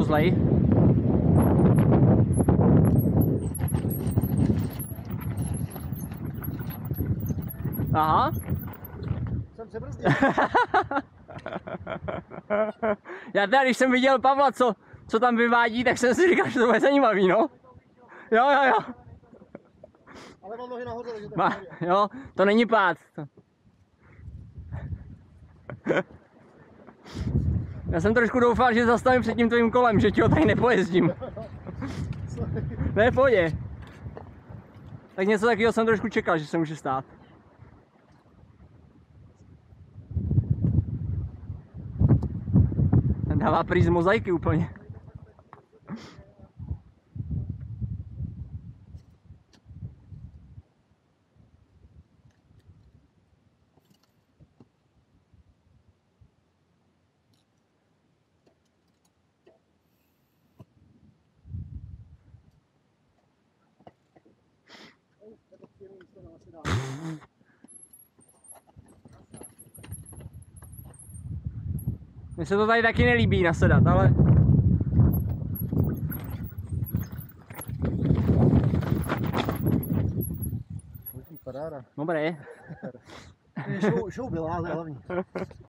zlej. Aha. Jsem přebrzdil. Já teda, když jsem viděl Pavla, co tam vyvádí, tak jsem si říkal, že to bude zajímavý, no. Jo. Ale mám nohy nahoře, takže tak. Jo, to není pád. Já jsem trošku doufal, že zastavím před tím tvým kolem, že ti ho tady nepojezdím. Ne, pojď. Tak něco takového jsem trošku čekal, že se může stát. Dává prý z mozaiky úplně. Mně se to tady taky nelíbí nasedat, ale... Paráda. Dobré. Show byla, ale hlavní.